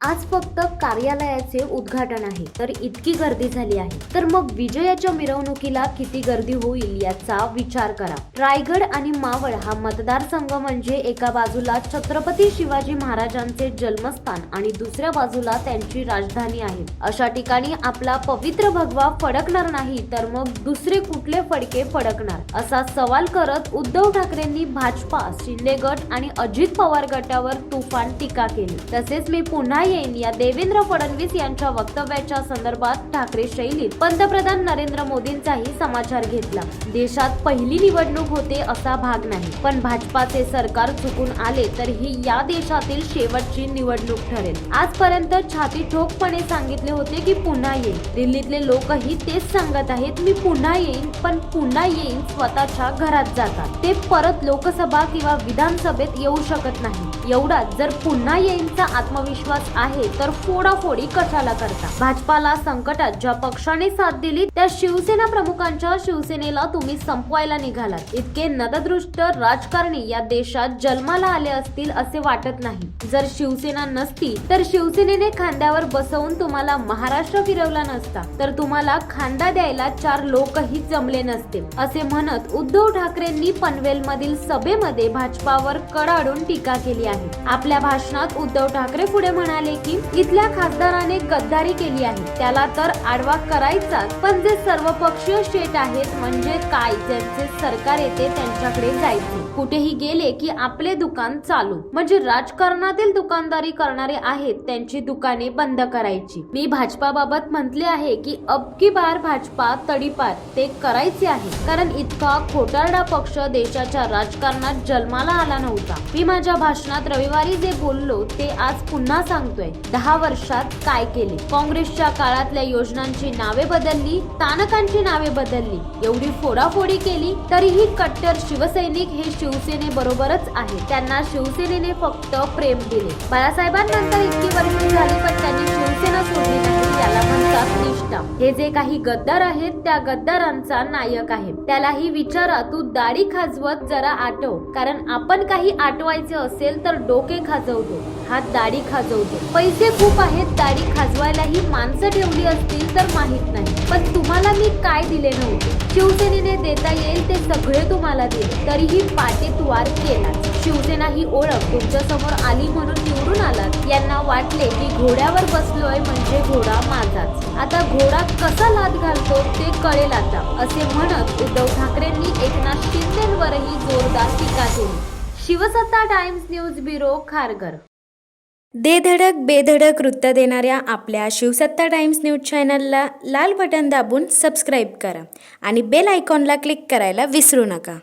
आज फक्त कार्यालयाचे उद्घाटन आहे तर इतकी गर्दी झाली आहे, तर मग विजयाच्या मिरवणुकीला किती गर्दी होईल याचा विचार करा। रायगड आणि मावळ हा मतदारसंघ म्हणजे एका बाजूला छत्रपती शिवाजी महाराजांचे जन्मस्थान आणि दुसऱ्या बाजूला त्यांची राजधानी आहे। अशा ठिकाणी आपला पवित्र भगवा फडकणार नाही तर मग दुसरे कुठले फडके फडकणार, असा सवाल करत उद्धव ठाकरेंनी भाजपा, शिंदे गट आणि अजित पवार गटावर तुफान टीका केली। तसेच मी पुन्हा येईन या देवेंद्र फडणवीस यांच्या वक्तव्याच्या संदर्भात ठाकरे शैलीत पंतप्रधान नरेंद्र मोदींचाही समाचार घेतला। देशात पहिली निवडणूक होते असा भाग नाही, पण भाजपाचे सरकार चुकून आले तर ही या देशातील शेवटची निवडणूक ठरेल। आजपर्यंत छाती ठोकपणे सांगितले होते की पुन्हा येईन। दिल्लीतले लोकही तेच सांगत आहेत, मी पुन्हा येईन, पण पुन्हा येईन स्वतःच्या घरात जातात। ते परत लोकसभा किंवा विधानसभेत येऊ शकत नाही। एवढाच जर पुन्हा येईनचा आत्मविश्वास आहे तर फोडाफोडी कशाला करता? भाजपाला संकटात ज्या पक्षाने साथ दिली त्या शिवसेना प्रमुखांच्या शिवसेनेला तुम्ही संपवायला निघालात। इतके नतदृष्ट राजकारणी या देशात जन्माला आले असतील असे वाटत नाही। जर शिवसेना नसती तर शिवसेनेने खांद्यावर बसवून तुम्हाला महाराष्ट्र फिरवला नसता, तर तुम्हाला खांदा द्यायला 4 लोकही जमले नसते, असे म्हणत उद्धव ठाकरेंनी पनवेलमधील सभेमध्ये भाजपावर कडाडून टीका केली आहे। आपल्या भाषणात उद्धव ठाकरे पुढे म्हणाले की इथल्या खासदाराने गद्दारी केली आहे, त्याला तर आडवा करायचाच, पण जे सर्वपक्षीय शेट आहेत म्हणजे काय, ज्यांचे सरकार येते त्यांच्याकडे जायचे, कुठेही गेले की आपले दुकान चालू, म्हणजे राजकारणातील दुकानदारी करणारे आहेत त्यांची दुकाने बंद करायची। मी भाजपाबाबत म्हटले आहे की अब की बार भाजपा तडीपार ते करायचे आहे, कारण इतका खोटारडा पक्ष देशाच्या राजकारणात जन्माला आला नव्हता। मी माझ्या भाषणात रविवारी जे बोललो ते आज पुन्हा सांगतोय। 10 वर्षात काय केले? काँग्रेसच्या काळातल्या योजनांची नावे बदलली, स्थानकांची नावे बदलली, एवढी फोडाफोडी केली, तरीही कट्टर शिवसैनिक हे शिवसेने बरोबरच आहे। त्यांना शिवसेनेने फक्त प्रेम दिले। बाळासाहेबांनंतर इतकी वर्षे झाली पण त्यांनी शिवसेना सोडली नाही, याला म्हणतात निष्ठा। हे जे काही गद्दार आहेत त्या गद्दारांचा नायक आहे, त्यालाही विचारा तू दाढी खाजवत जरा आठव, कारण आपण काही आठवायचे असेल तर डोके खाजवतो, हात दाढी खाजवतो। पैसे खूप आहेत, दाढी खाजवायलाही माणसं ठेवली असतील तर माहित नाही, पण तुम्हाला मी काय दिले नव्हते? शिवसेनेने देता येईल ते सगळे तुम्हाला दिले, तरीही पाटेतवार केला। शिवसेना ही ओळख तुमच्या समोर आली म्हणून निवडून आलात। यांना वाटले की घोड्यावर बसलोय म्हणजे घोडा माझाच, आता घोडा कसा लाथ घालतो ते कळेल आता, असे म्हणत उद्धव ठाकरेंनी एकनाथ शिंदेवरही जोरदार टीका केली। शिवसत्ता टाइम्स न्यूज ब्युरो, खारघर। दे धडक बेधडक वृत्त देणाऱ्या आपल्या शिवसत्ता टाइम्स न्यूज चॅनलला लाल बटन दाबून सबस्क्राईब करा आणि बेल आयकॉनला क्लिक करायला विसरू नका।